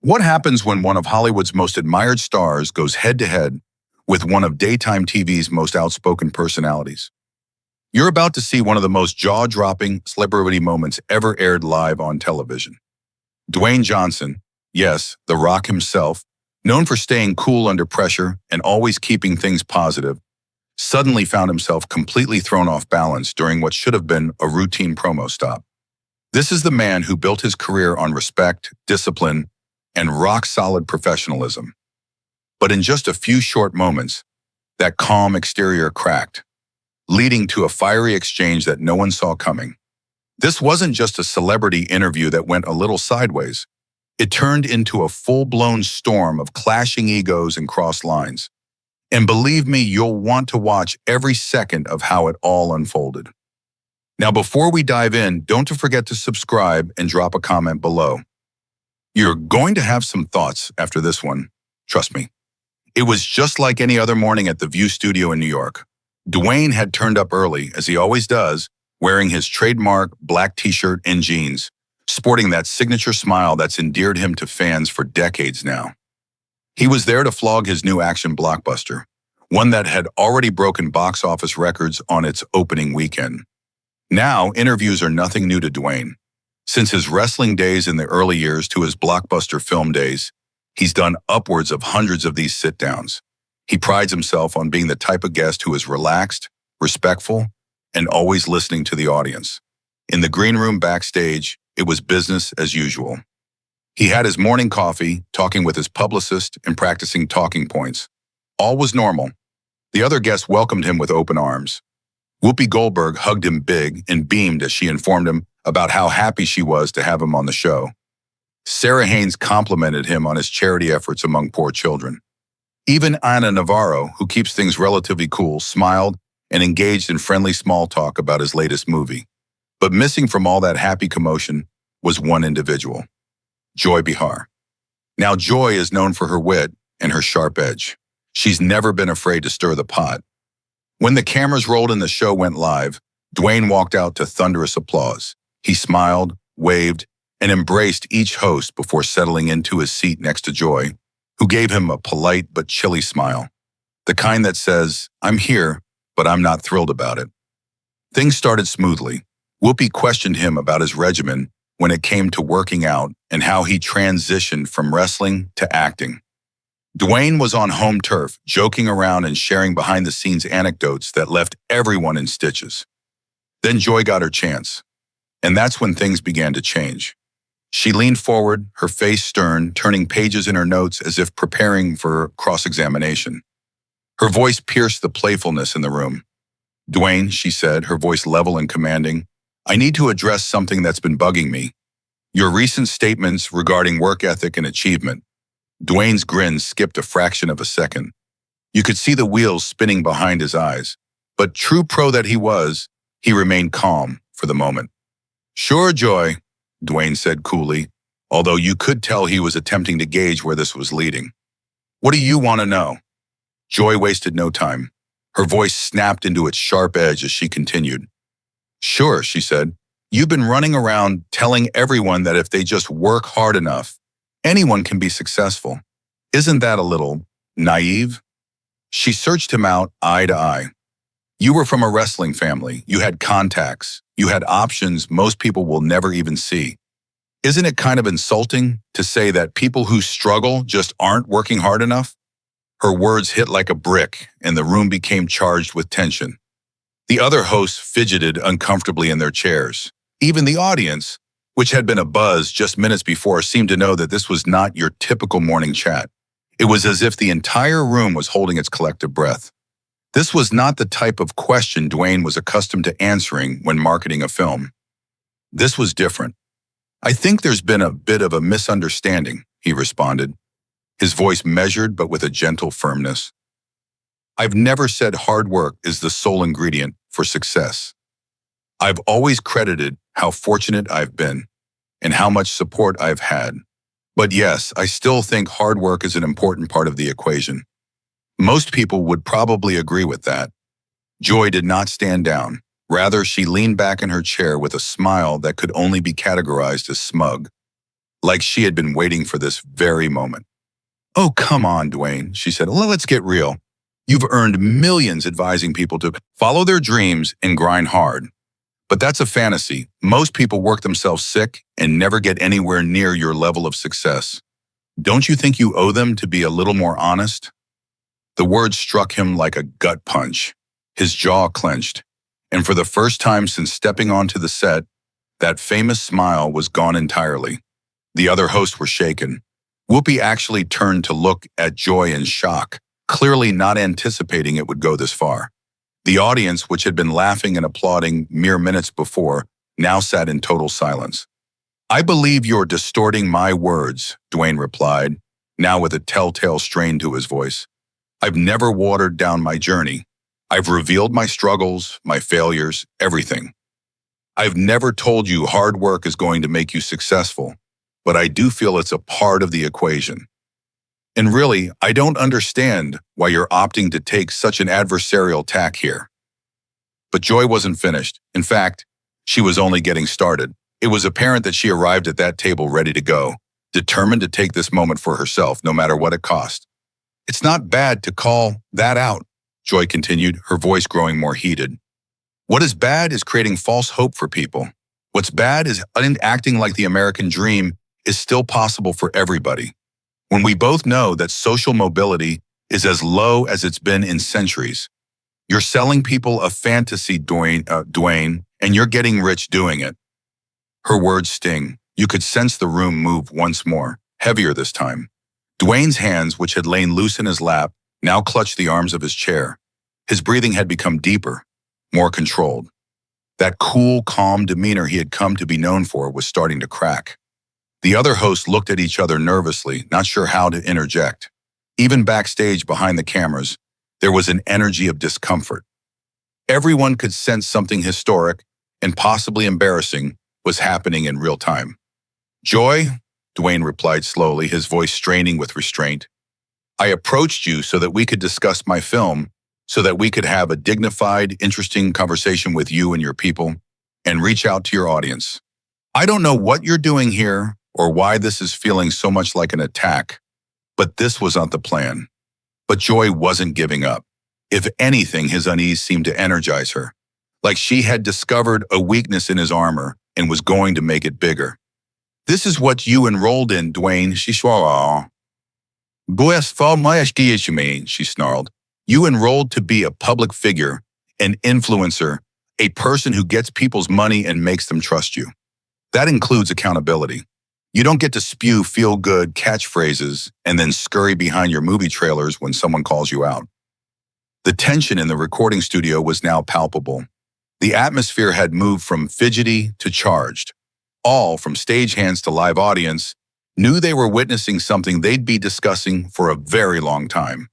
What happens when one of Hollywood's most admired stars goes head-to-head with one of daytime TV's most outspoken personalities? You're about to see one of the most jaw-dropping celebrity moments ever aired live on television. Dwayne Johnson, yes, The Rock himself, known for staying cool under pressure and always keeping things positive, suddenly found himself completely thrown off balance during what should have been a routine promo stop. This is the man who built his career on respect, discipline, and rock-solid professionalism. But in just a few short moments, that calm exterior cracked, leading to a fiery exchange that no one saw coming. This wasn't just a celebrity interview that went a little sideways. It turned into a full-blown storm of clashing egos and crossed lines. And believe me, you'll want to watch every second of how it all unfolded. Now, before we dive in, don't forget to subscribe and drop a comment below. You're going to have some thoughts after this one, trust me. It was just like any other morning at the View studio in New York. Dwayne had turned up early, as he always does, wearing his trademark black t-shirt and jeans, sporting that signature smile that's endeared him to fans for decades now. He was there to flog his new action blockbuster, one that had already broken box office records on its opening weekend. Now, interviews are nothing new to Dwayne. Since his wrestling days in the early years to his blockbuster film days, he's done upwards of hundreds of these sit-downs. He prides himself on being the type of guest who is relaxed, respectful, and always listening to the audience. In the green room backstage, it was business as usual. He had his morning coffee, talking with his publicist and practicing talking points. All was normal. The other guests welcomed him with open arms. Whoopi Goldberg hugged him big and beamed as she informed him about how happy she was to have him on the show. Sarah Haynes complimented him on his charity efforts among poor children. Even Ana Navarro, who keeps things relatively cool, smiled and engaged in friendly small talk about his latest movie. But missing from all that happy commotion was one individual, Joy Behar. Now, Joy is known for her wit and her sharp edge. She's never been afraid to stir the pot. When the cameras rolled and the show went live, Dwayne walked out to thunderous applause. He smiled, waved, and embraced each host before settling into his seat next to Joy, who gave him a polite but chilly smile, the kind that says, "I'm here, but I'm not thrilled about it." Things started smoothly. Whoopi questioned him about his regimen when it came to working out and how he transitioned from wrestling to acting. Dwayne was on home turf, joking around and sharing behind-the-scenes anecdotes that left everyone in stitches. Then Joy got her chance, and that's when things began to change. She leaned forward, her face stern, turning pages in her notes as if preparing for cross-examination. Her voice pierced the playfulness in the room. "Dwayne," she said, her voice level and commanding, "I need to address something that's been bugging me. Your recent statements regarding work ethic and achievement." Dwayne's grin skipped a fraction of a second. You could see the wheels spinning behind his eyes, but true pro that he was, he remained calm for the moment. "Sure, Joy," Dwayne said coolly, although you could tell he was attempting to gauge where this was leading. "What do you want to know?" Joy wasted no time. Her voice snapped into its sharp edge as she continued. "Sure," she said. "You've been running around telling everyone that if they just work hard enough, anyone can be successful. Isn't that a little naive?" She searched him out eye to eye. "You were from a wrestling family. You had contacts. You had options most people will never even see. Isn't it kind of insulting to say that people who struggle just aren't working hard enough?" Her words hit like a brick, and the room became charged with tension. The other hosts fidgeted uncomfortably in their chairs. Even the audience, which had been abuzz just minutes before, seemed to know that this was not your typical morning chat. It was as if the entire room was holding its collective breath. This was not the type of question Dwayne was accustomed to answering when marketing a film. This was different. "I think there's been a bit of a misunderstanding," he responded, his voice measured but with a gentle firmness. "I've never said hard work is the sole ingredient for success. I've always credited how fortunate I've been and how much support I've had. But yes, I still think hard work is an important part of the equation. Most people would probably agree with that." Joy did not stand down. Rather, she leaned back in her chair with a smile that could only be categorized as smug. like she had been waiting for this very moment. "Oh, come on, Dwayne," she said. "Well, let's get real. You've earned millions advising people to follow their dreams and grind hard. But that's a fantasy. Most people work themselves sick and never get anywhere near your level of success. Don't you think you owe them to be a little more honest?" The words struck him like a gut punch. His jaw clenched, and for the first time since stepping onto the set, that famous smile was gone entirely. The other hosts were shaken. Whoopi actually turned to look at Joy in shock, clearly not anticipating it would go this far. The audience, which had been laughing and applauding mere minutes before, now sat in total silence. "I believe you're distorting my words," Dwayne replied, now with a telltale strain to his voice. "I've never watered down my journey. I've revealed my struggles, my failures, everything. I've never told you hard work is going to make you successful, but I do feel it's a part of the equation. And really, I don't understand why you're opting to take such an adversarial tack here." But Joy wasn't finished. In fact, she was only getting started. It was apparent that she arrived at that table ready to go, determined to take this moment for herself, no matter what it cost. "It's not bad to call that out," Joy continued, her voice growing more heated. "What is bad is creating false hope for people. What's bad is acting like the American dream is still possible for everybody. When we both know that social mobility is as low as it's been in centuries. You're selling people a fantasy, Dwayne, and you're getting rich doing it." Her words sting. You could sense the room move once more, heavier this time. Dwayne's hands, which had lain loose in his lap, now clutched the arms of his chair. His breathing had become deeper, more controlled. That cool, calm demeanor he had come to be known for was starting to crack. The other hosts looked at each other nervously, not sure how to interject. Even backstage behind the cameras, there was an energy of discomfort. Everyone could sense something historic and possibly embarrassing was happening in real time. "Joy," Dwayne replied slowly, his voice straining with restraint, "I approached you so that we could discuss my film, so that we could have a dignified, interesting conversation with you and your people, and reach out to your audience. I don't know what you're doing here or why this is feeling so much like an attack, but this was not the plan." But Joy wasn't giving up. If anything, his unease seemed to energize her, like she had discovered a weakness in his armor and was going to make it bigger. "This is what you enrolled in, Dwayne," she swore. She snarled. "You enrolled to be a public figure, an influencer, a person who gets people's money and makes them trust you. That includes accountability. You don't get to spew feel-good catchphrases and then scurry behind your movie trailers when someone calls you out." The tension in the recording studio was now palpable. The atmosphere had moved from fidgety to charged. All, from stagehands to live audience, knew they were witnessing something they'd be discussing for a very long time.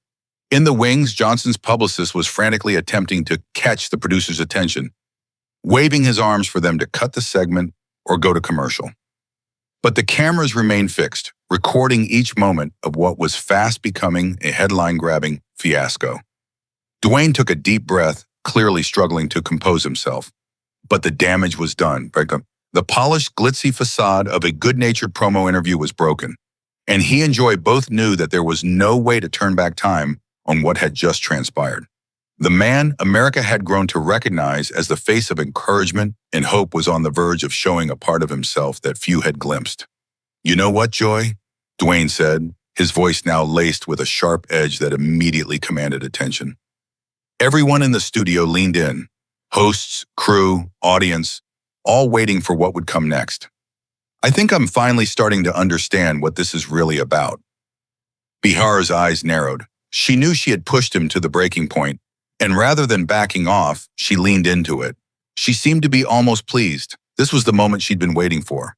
In the wings, Johnson's publicist was frantically attempting to catch the producer's attention, waving his arms for them to cut the segment or go to commercial. But the cameras remained fixed, recording each moment of what was fast becoming a headline-grabbing fiasco. Dwayne took a deep breath, clearly struggling to compose himself. But the damage was done. The polished, glitzy facade of a good-natured promo interview was broken, and he and Joy both knew that there was no way to turn back time on what had just transpired. The man America had grown to recognize as the face of encouragement and hope was on the verge of showing a part of himself that few had glimpsed. "You know what, Joy?" Dwayne said, his voice now laced with a sharp edge that immediately commanded attention. Everyone in the studio leaned in, hosts, crew, audience, all waiting for what would come next. "I think I'm finally starting to understand what this is really about." Behar's eyes narrowed. She knew she had pushed him to the breaking point, and rather than backing off, she leaned into it. She seemed to be almost pleased. This was the moment she'd been waiting for.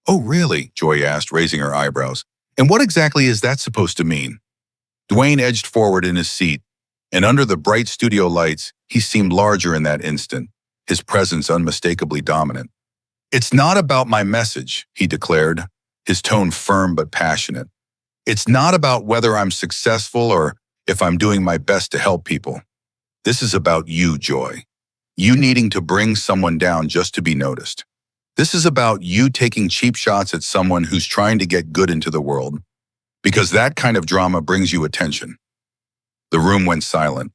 "Oh, really?" Joy asked, raising her eyebrows. "And what exactly is that supposed to mean?" Dwayne edged forward in his seat, and under the bright studio lights, he seemed larger in that instant, his presence unmistakably dominant. "It's not about my message," he declared, his tone firm but passionate. "It's not about whether I'm successful or if I'm doing my best to help people. This is about you, Joy. You needing to bring someone down just to be noticed. This is about you taking cheap shots at someone who's trying to get good into the world, because that kind of drama brings you attention. The room went silent.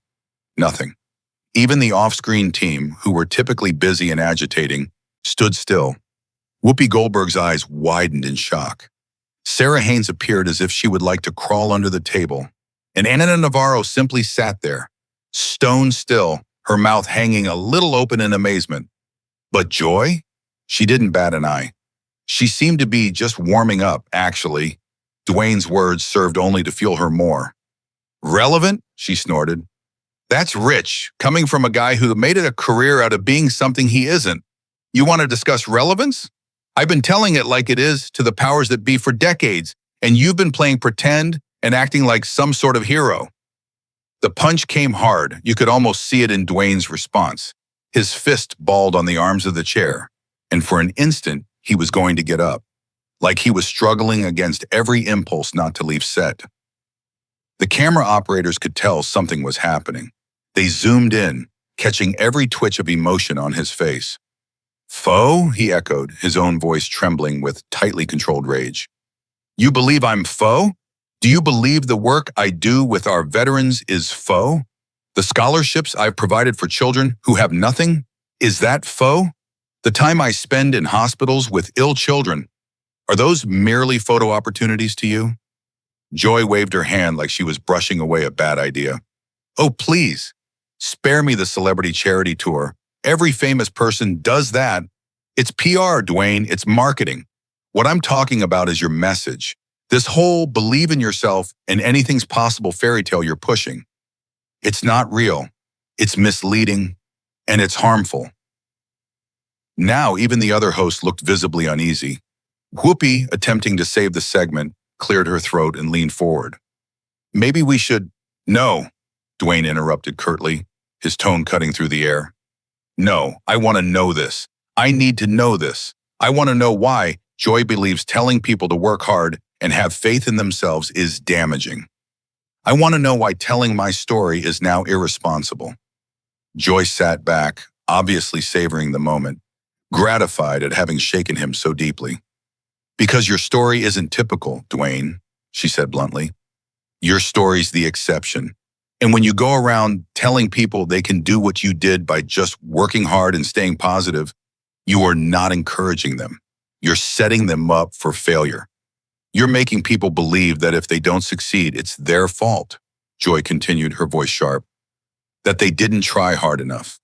Nothing. Even the off-screen team, who were typically busy and agitating, stood still. Whoopi Goldberg's eyes widened in shock. Sarah Haynes appeared as if she would like to crawl under the table, and Anna Navarro simply sat there, stone still, her mouth hanging a little open in amazement. But Joy? She didn't bat an eye. She seemed to be just warming up, actually. Dwayne's words served only to fuel her more. Relevant? She snorted. That's rich, coming from a guy who made it a career out of being something he isn't. You want to discuss relevance? I've been telling it like it is to the powers that be for decades, and you've been playing pretend and acting like some sort of hero. The punch came hard. You could almost see it in Dwayne's response. His fist balled on the arms of the chair, and for an instant, he was going to get up, like he was struggling against every impulse not to leave set. The camera operators could tell something was happening. They zoomed in, catching every twitch of emotion on his face. Foe? He echoed, his own voice trembling with tightly controlled rage. You believe I'm foe? Do you believe the work I do with our veterans is foe? The scholarships I've provided for children who have nothing? Is that foe? The time I spend in hospitals with ill children, are those merely photo opportunities to you? Joy waved her hand like she was brushing away a bad idea. Oh, please, spare me the celebrity charity tour. Every famous person does that. It's PR, Dwayne, it's marketing. What I'm talking about is your message. This whole believe in yourself and anything's possible fairy tale you're pushing. It's not real, it's misleading, and it's harmful. Now, even the other host looked visibly uneasy. Whoopi, attempting to save the segment, cleared her throat and leaned forward. Maybe we should... No, Dwayne interrupted curtly, his tone cutting through the air. No, I want to know this. I need to know this. I want to know why Joy believes telling people to work hard and have faith in themselves is damaging. I want to know why telling my story is now irresponsible. Joy sat back, obviously savoring the moment, gratified at having shaken him so deeply. Because your story isn't typical, Dwayne, she said bluntly. Your story's the exception. And when you go around telling people they can do what you did by just working hard and staying positive, you are not encouraging them. You're setting them up for failure. You're making people believe that if they don't succeed, it's their fault, Joy continued, her voice sharp. That they didn't try hard enough.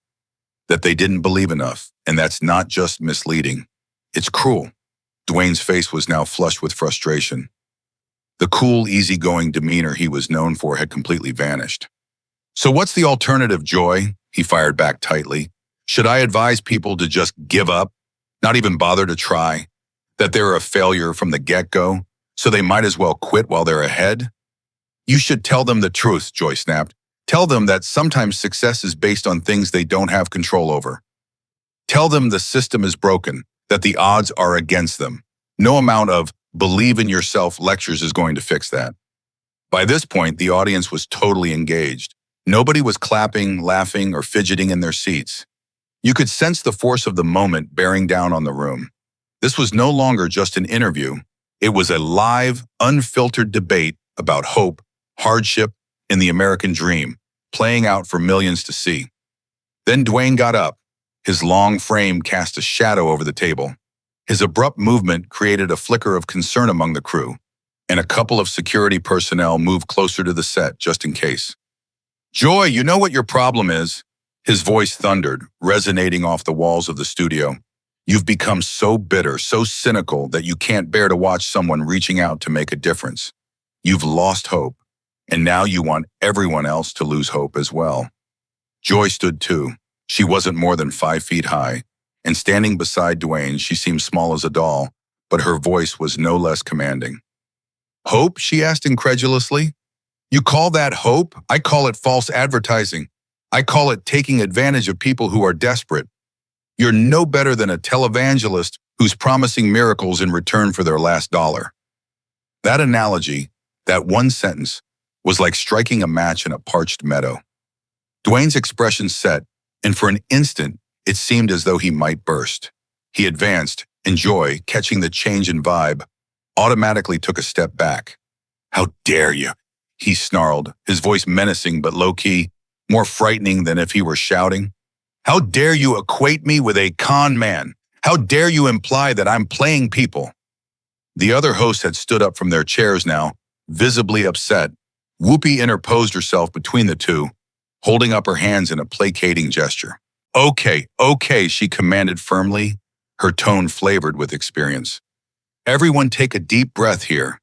That they didn't believe enough. And that's not just misleading. It's cruel. Dwayne's face was now flushed with frustration. The cool, easygoing demeanor he was known for had completely vanished. So what's the alternative, Joy? He fired back tightly. Should I advise people to just give up, not even bother to try, that they're a failure from the get-go, so they might as well quit while they're ahead? You should tell them the truth, Joy snapped. Tell them that sometimes success is based on things they don't have control over. Tell them the system is broken, that the odds are against them. No amount of believe in yourself lectures is going to fix that. By this point, the audience was totally engaged. Nobody was clapping, laughing, or fidgeting in their seats. You could sense the force of the moment bearing down on the room. This was no longer just an interview. It was a live, unfiltered debate about hope, hardship, and the American dream, playing out for millions to see. Then Dwayne got up. His long frame cast a shadow over the table. His abrupt movement created a flicker of concern among the crew, and a couple of security personnel moved closer to the set just in case. Joy, you know what your problem is? His voice thundered, resonating off the walls of the studio. You've become so bitter, so cynical that you can't bear to watch someone reaching out to make a difference. You've lost hope, and now you want everyone else to lose hope as well. Joy stood too. She wasn't more than 5 feet high, and standing beside Dwayne, she seemed small as a doll, but her voice was no less commanding. Hope? She asked incredulously. You call that hope? I call it false advertising. I call it taking advantage of people who are desperate. You're no better than a televangelist who's promising miracles in return for their last dollar. That analogy, that one sentence, was like striking a match in a parched meadow. Dwayne's expression set, and for an instant, it seemed as though he might burst. He advanced, and Joy, catching the change in vibe, automatically took a step back. "How dare you?" he snarled, his voice menacing but low-key, more frightening than if he were shouting. "How dare you equate me with a con man? How dare you imply that I'm playing people?" The other hosts had stood up from their chairs now, visibly upset. Whoopi interposed herself between the two, holding up her hands in a placating gesture. Okay, she commanded firmly, her tone flavored with experience. "Everyone take a deep breath here."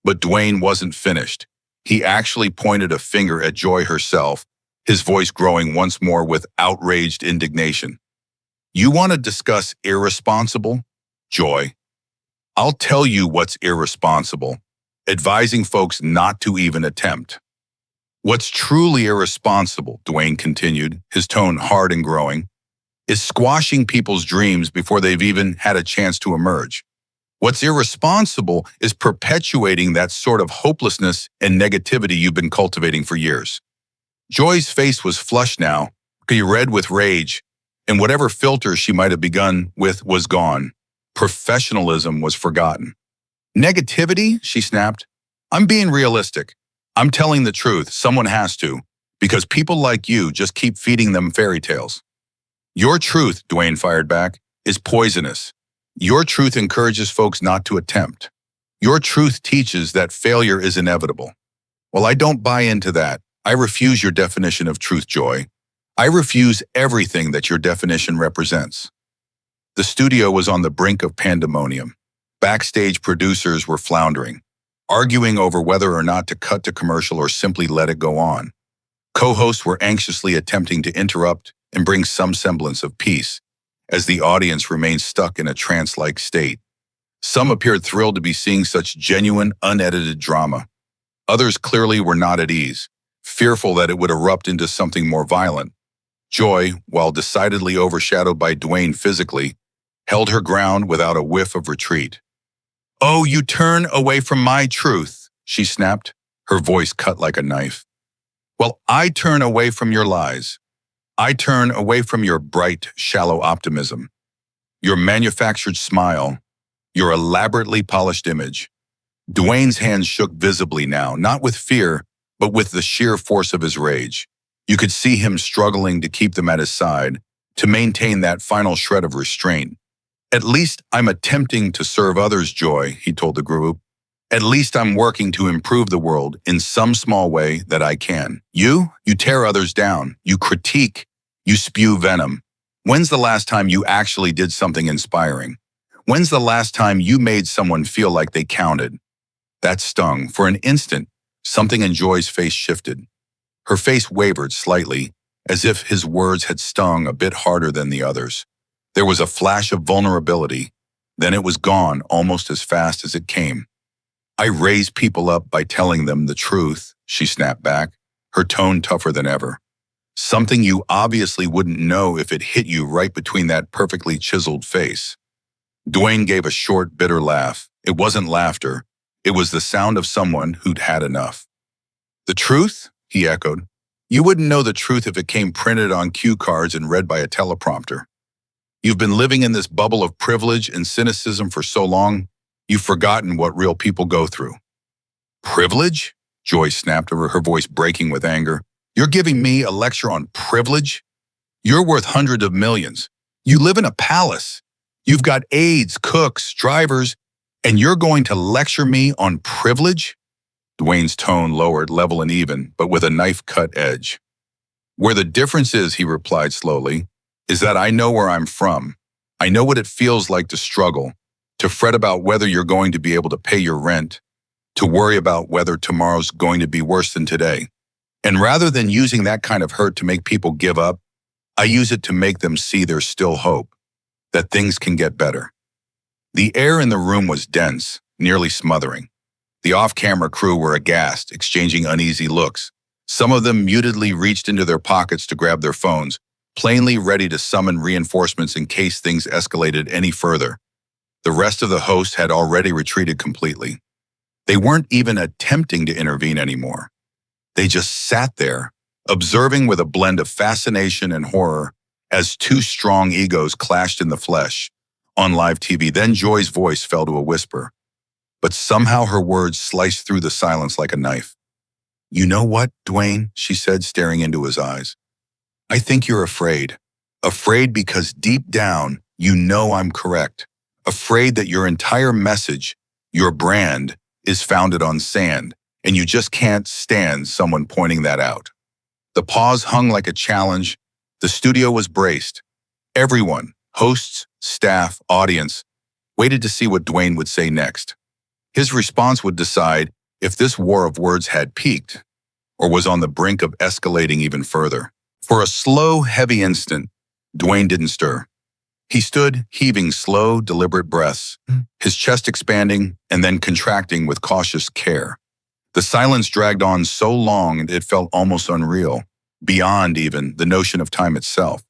But Dwayne wasn't finished. He actually pointed a finger at Joy herself, his voice growing once more with outraged indignation. "You want to discuss irresponsible? Joy, I'll tell you what's irresponsible. Advising folks not to even attempt. What's truly irresponsible," Dwayne continued, his tone hard and growing, "is squashing people's dreams before they've even had a chance to emerge. What's irresponsible is perpetuating that sort of hopelessness and negativity you've been cultivating for years." Joy's face was flushed now, red with rage, and whatever filter she might have begun with was gone. Professionalism was forgotten. "Negativity?" she snapped. "I'm being realistic. I'm telling the truth. Someone has to, because people like you just keep feeding them fairy tales." "Your truth," Dwayne fired back, "is poisonous. Your truth encourages folks not to attempt. Your truth teaches that failure is inevitable." "Well, I don't buy into that. I refuse your definition of truth, Joy. I refuse everything that your definition represents." The studio was on the brink of pandemonium. Backstage producers were floundering, arguing over whether or not to cut to commercial or simply let it go on. Co-hosts were anxiously attempting to interrupt and bring some semblance of peace, as the audience remained stuck in a trance-like state. Some appeared thrilled to be seeing such genuine, unedited drama. Others clearly were not at ease, fearful that it would erupt into something more violent. Joy, while decidedly overshadowed by Dwayne physically, held her ground without a whiff of retreat. "Oh, you turn away from my truth," she snapped, her voice cut like a knife. "Well, I turn away from your lies. I turn away from your bright, shallow optimism, your manufactured smile, your elaborately polished image." Dwayne's hands shook visibly now, not with fear, but with the sheer force of his rage. You could see him struggling to keep them at his side, to maintain that final shred of restraint. "At least I'm attempting to serve others, Joy," he told the group. "At least I'm working to improve the world in some small way that I can. You tear others down. You critique. You spew venom. When's the last time you actually did something inspiring? When's the last time you made someone feel like they counted?" That stung. For an instant, something in Joy's face shifted. Her face wavered slightly, as if his words had stung a bit harder than the others. There was a flash of vulnerability, then it was gone almost as fast as it came. "I raise people up by telling them the truth," she snapped back, her tone tougher than ever. "Something you obviously wouldn't know if it hit you right between that perfectly chiseled face." Dwayne gave a short, bitter laugh. It wasn't laughter. It was the sound of someone who'd had enough. "The truth?" he echoed. "You wouldn't know the truth if it came printed on cue cards and read by a teleprompter. You've been living in this bubble of privilege and cynicism for so long, you've forgotten what real people go through." "Privilege?" Joy snapped over, her voice breaking with anger. "You're giving me a lecture on privilege? You're worth hundreds of millions. You live in a palace. You've got aides, cooks, drivers, and you're going to lecture me on privilege?" Dwayne's tone lowered, level and even, but with a knife-cut edge. "Where the difference is," he replied slowly, "is that I know where I'm from. I know what it feels like to struggle, to fret about whether you're going to be able to pay your rent, to worry about whether tomorrow's going to be worse than today. And rather than using that kind of hurt to make people give up, I use it to make them see there's still hope, that things can get better." The air in the room was dense, nearly smothering. The off-camera crew were aghast, exchanging uneasy looks. Some of them mutedly reached into their pockets to grab their phones, plainly ready to summon reinforcements in case things escalated any further. The rest of the hosts had already retreated completely. They weren't even attempting to intervene anymore. They just sat there, observing with a blend of fascination and horror as two strong egos clashed in the flesh, on live TV. Then Joy's voice fell to a whisper, but somehow her words sliced through the silence like a knife. "You know what, Dwayne?" she said, staring into his eyes. "I think you're afraid. Afraid because deep down, you know I'm correct. Afraid that your entire message, your brand, is founded on sand, and you just can't stand someone pointing that out." The pause hung like a challenge. The studio was braced. Everyone, hosts, staff, audience, waited to see what Dwayne would say next. His response would decide if this war of words had peaked or was on the brink of escalating even further. For a slow, heavy instant, Dwayne didn't stir. He stood, heaving slow, deliberate breaths, his chest expanding and then contracting with cautious care. The silence dragged on so long it felt almost unreal, beyond even the notion of time itself.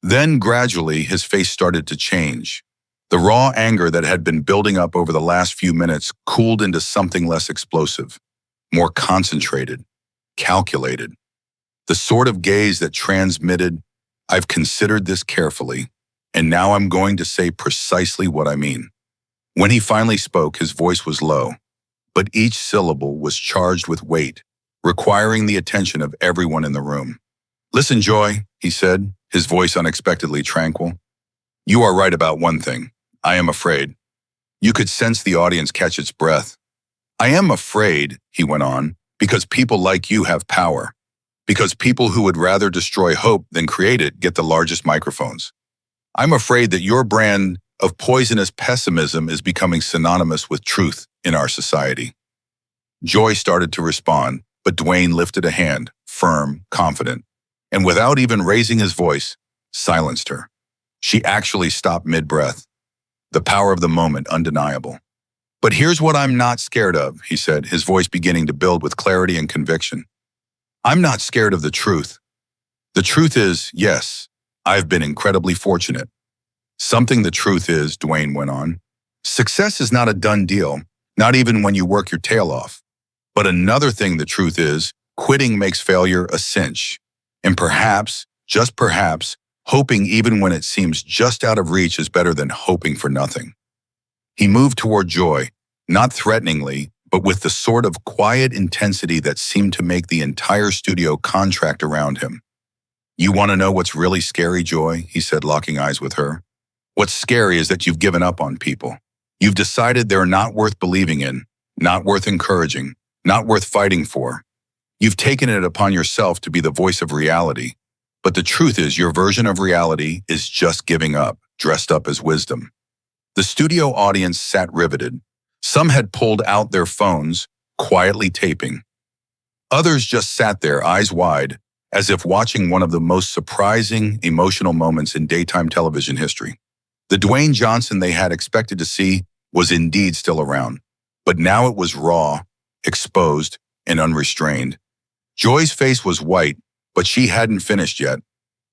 Then, gradually, his face started to change. The raw anger that had been building up over the last few minutes cooled into something less explosive, more concentrated, calculated. The sort of gaze that transmitted, "I've considered this carefully, and now I'm going to say precisely what I mean." When he finally spoke, his voice was low, but each syllable was charged with weight, requiring the attention of everyone in the room. "Listen, Joy," he said, his voice unexpectedly tranquil. "You are right about one thing. I am afraid." You could sense the audience catch its breath. "I am afraid," he went on, "because people like you have power. Because people who would rather destroy hope than create it get the largest microphones. I'm afraid that your brand of poisonous pessimism is becoming synonymous with truth in our society." Joy started to respond, but Dwayne lifted a hand, firm, confident, and without even raising his voice, silenced her. She actually stopped mid-breath. The power of the moment undeniable. "But here's what I'm not scared of," he said, his voice beginning to build with clarity and conviction. "I'm not scared of the truth. The truth is, yes, I've been incredibly fortunate. Something the truth is," Dwayne went on, "success is not a done deal, not even when you work your tail off. But another thing the truth is, quitting makes failure a cinch. And perhaps, just perhaps, hoping even when it seems just out of reach is better than hoping for nothing." He moved toward Joy, not threateningly, but with the sort of quiet intensity that seemed to make the entire studio contract around him. "You want to know what's really scary, Joy?" he said, locking eyes with her. "What's scary is that you've given up on people. You've decided they're not worth believing in, not worth encouraging, not worth fighting for. You've taken it upon yourself to be the voice of reality. But the truth is your version of reality is just giving up, dressed up as wisdom." The studio audience sat riveted. Some had pulled out their phones, quietly taping. Others just sat there, eyes wide, as if watching one of the most surprising, emotional moments in daytime television history. The Dwayne Johnson they had expected to see was indeed still around, but now it was raw, exposed, and unrestrained. Joy's face was white, but she hadn't finished yet.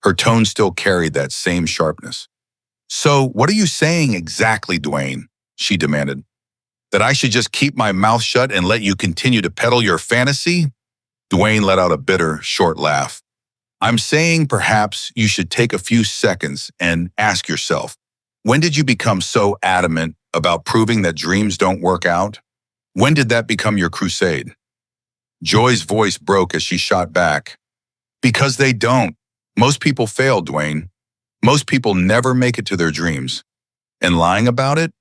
Her tone still carried that same sharpness. "So, what are you saying exactly, Dwayne?" she demanded. "That I should just keep my mouth shut and let you continue to peddle your fantasy?" Dwayne let out a bitter, short laugh. "I'm saying perhaps you should take a few seconds and ask yourself, when did you become so adamant about proving that dreams don't work out? When did that become your crusade?" Joy's voice broke as she shot back. "Because they don't. Most people fail, Dwayne. Most people never make it to their dreams. And lying about it?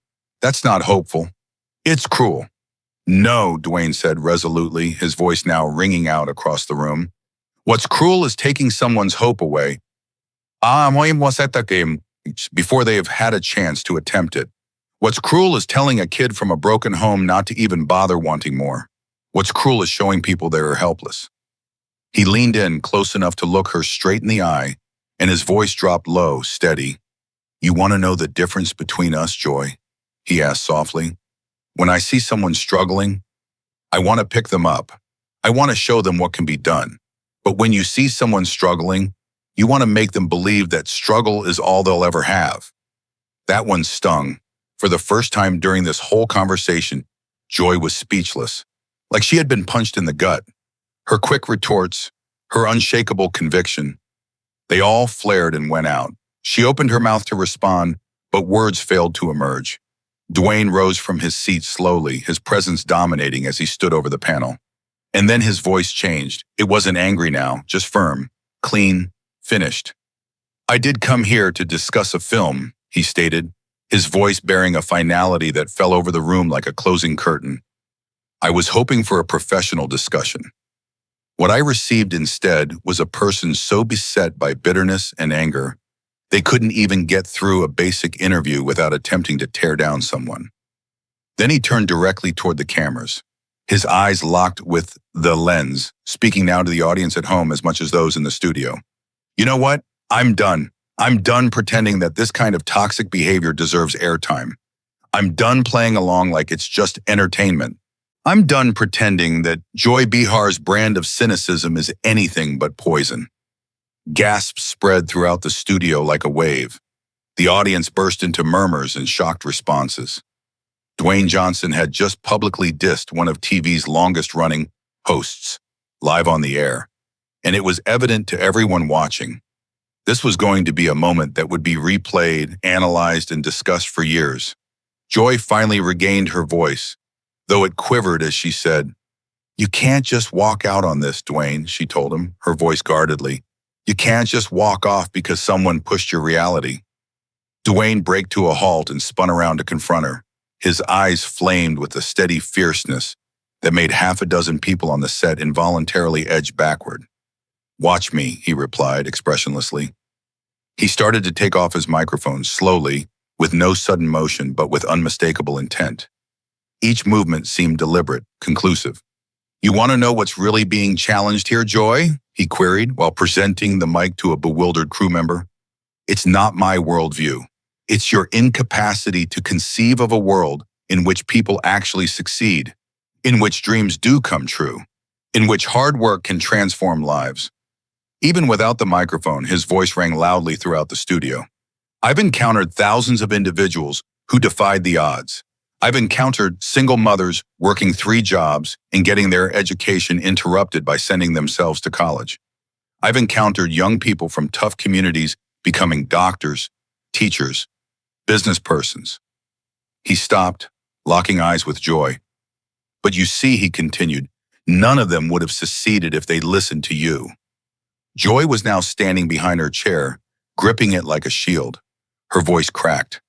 That's not hopeful. It's cruel." "No," Dwayne said resolutely, his voice now ringing out across the room. "What's cruel is taking someone's hope away. Before they have had a chance to attempt it. What's cruel is telling a kid from a broken home not to even bother wanting more. What's cruel is showing people they are helpless." He leaned in close enough to look her straight in the eye, and his voice dropped low, steady. "You want to know the difference between us, Joy?" he asked softly. "When I see someone struggling, I want to pick them up. I want to show them what can be done. But when you see someone struggling, you want to make them believe that struggle is all they'll ever have." That one stung. For the first time during this whole conversation, Joy was speechless, like she had been punched in the gut. Her quick retorts, her unshakable conviction, they all flared and went out. She opened her mouth to respond, but words failed to emerge. Dwayne rose from his seat slowly, his presence dominating as he stood over the panel. And then his voice changed. It wasn't angry now, just firm, clean, finished. "I did come here to discuss a film," he stated, his voice bearing a finality that fell over the room like a closing curtain. "I was hoping for a professional discussion. What I received instead was a person so beset by bitterness and anger, they couldn't even get through a basic interview without attempting to tear down someone." Then he turned directly toward the cameras, his eyes locked with the lens, speaking now to the audience at home as much as those in the studio. "You know what? I'm done. I'm done pretending that this kind of toxic behavior deserves airtime. I'm done playing along like it's just entertainment. I'm done pretending that Joy Behar's brand of cynicism is anything but poison." Gasps spread throughout the studio like a wave. The audience burst into murmurs and shocked responses. Dwayne Johnson had just publicly dissed one of TV's longest-running hosts, live on the air, and it was evident to everyone watching. This was going to be a moment that would be replayed, analyzed, and discussed for years. Joy finally regained her voice, though it quivered as she said, "You can't just walk out on this, Dwayne," she told him, her voice guardedly. "You can't just walk off because someone pushed your reality." Dwayne braked to a halt and spun around to confront her. His eyes flamed with a steady fierceness that made half a dozen people on the set involuntarily edge backward. "Watch me," he replied expressionlessly. He started to take off his microphone slowly, with no sudden motion but with unmistakable intent. Each movement seemed deliberate, conclusive. "You want to know what's really being challenged here, Joy?" he queried while presenting the mic to a bewildered crew member. "It's not my worldview. It's your incapacity to conceive of a world in which people actually succeed, in which dreams do come true, in which hard work can transform lives." Even without the microphone, his voice rang loudly throughout the studio. "I've encountered thousands of individuals who defied the odds. I've encountered single mothers working 3 jobs and getting their education interrupted by sending themselves to college. I've encountered young people from tough communities becoming doctors, teachers, business persons." He stopped, locking eyes with Joy. "But you see," he continued, "none of them would have succeeded if they'd listened to you." Joy was now standing behind her chair, gripping it like a shield. Her voice cracked.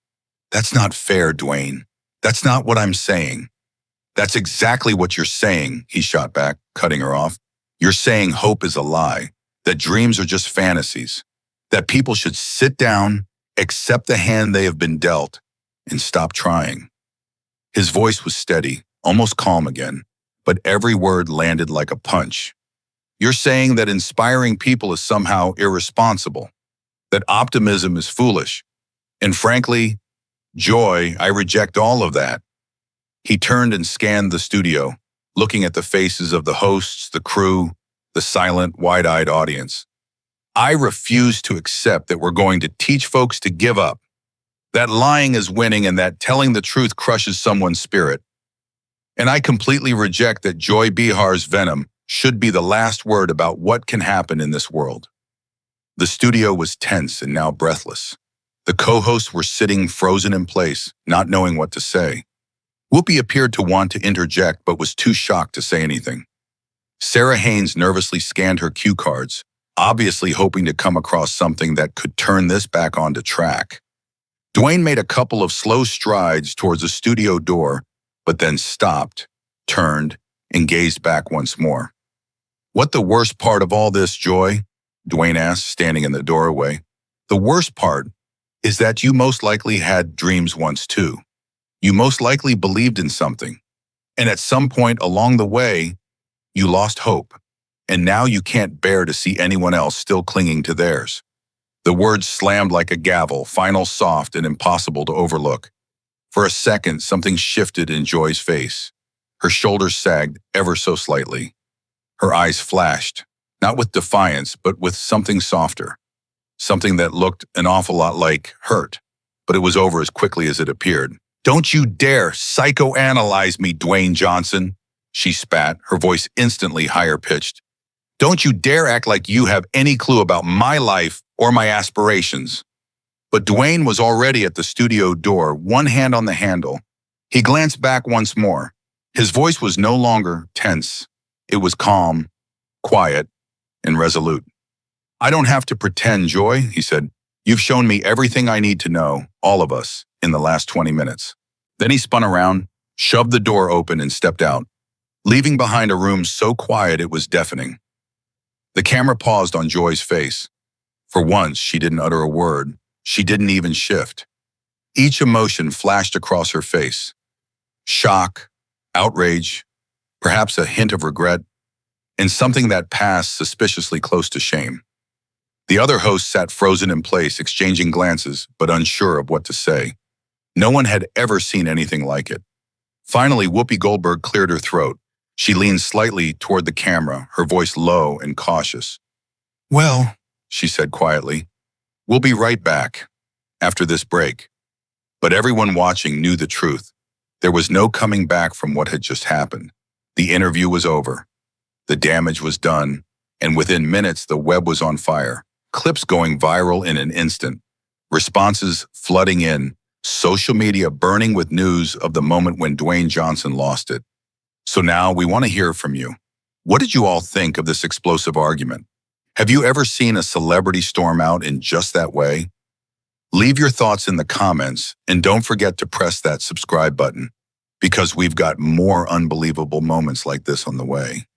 "That's not fair, Dwayne. That's not what I'm saying." "That's exactly what you're saying," he shot back, cutting her off. "You're saying hope is a lie, that dreams are just fantasies, that people should sit down, accept the hand they have been dealt, and stop trying." His voice was steady, almost calm again, but every word landed like a punch. "You're saying that inspiring people is somehow irresponsible, that optimism is foolish. And frankly, Joy, I reject all of that." He turned and scanned the studio, looking at the faces of the hosts, the crew, the silent, wide-eyed audience. "I refuse to accept that we're going to teach folks to give up, that lying is winning and that telling the truth crushes someone's spirit. And I completely reject that Joy Behar's venom should be the last word about what can happen in this world." The studio was tense and now breathless. The co-hosts were sitting frozen in place, not knowing what to say. Whoopi appeared to want to interject but was too shocked to say anything. Sarah Haynes nervously scanned her cue cards, obviously hoping to come across something that could turn this back onto track. Dwayne made a couple of slow strides towards the studio door, but then stopped, turned, and gazed back once more. "What the worst part of all this, Joy?" Dwayne asked, standing in the doorway. "The worst part is that you most likely had dreams once too. You most likely believed in something. And at some point along the way, you lost hope. And now you can't bear to see anyone else still clinging to theirs." The words slammed like a gavel, final, soft, and impossible to overlook. For a second, something shifted in Joy's face. Her shoulders sagged ever so slightly. Her eyes flashed, not with defiance, but with something softer. Something that looked an awful lot like hurt, but it was over as quickly as it appeared. "Don't you dare psychoanalyze me, Dwayne Johnson," she spat, her voice instantly higher-pitched. "Don't you dare act like you have any clue about my life or my aspirations." But Dwayne was already at the studio door, one hand on the handle. He glanced back once more. His voice was no longer tense. It was calm, quiet, and resolute. "I don't have to pretend, Joy," he said. "You've shown me everything I need to know, all of us, in the last 20 minutes. Then he spun around, shoved the door open, and stepped out, leaving behind a room so quiet it was deafening. The camera paused on Joy's face. For once, she didn't utter a word. She didn't even shift. Each emotion flashed across her face. Shock, outrage, perhaps a hint of regret, and something that passed suspiciously close to shame. The other hosts sat frozen in place, exchanging glances, but unsure of what to say. No one had ever seen anything like it. Finally, Whoopi Goldberg cleared her throat. She leaned slightly toward the camera, her voice low and cautious. "Well," she said quietly, "we'll be right back after this break." But everyone watching knew the truth. There was no coming back from what had just happened. The interview was over. The damage was done, and within minutes the web was on fire. Clips going viral in an instant. Responses flooding in. Social media burning with news of the moment when Dwayne Johnson lost it. So now we want to hear from you. What did you all think of this explosive argument? Have you ever seen a celebrity storm out in just that way? Leave your thoughts in the comments, and don't forget to press that subscribe button, because we've got more unbelievable moments like this on the way.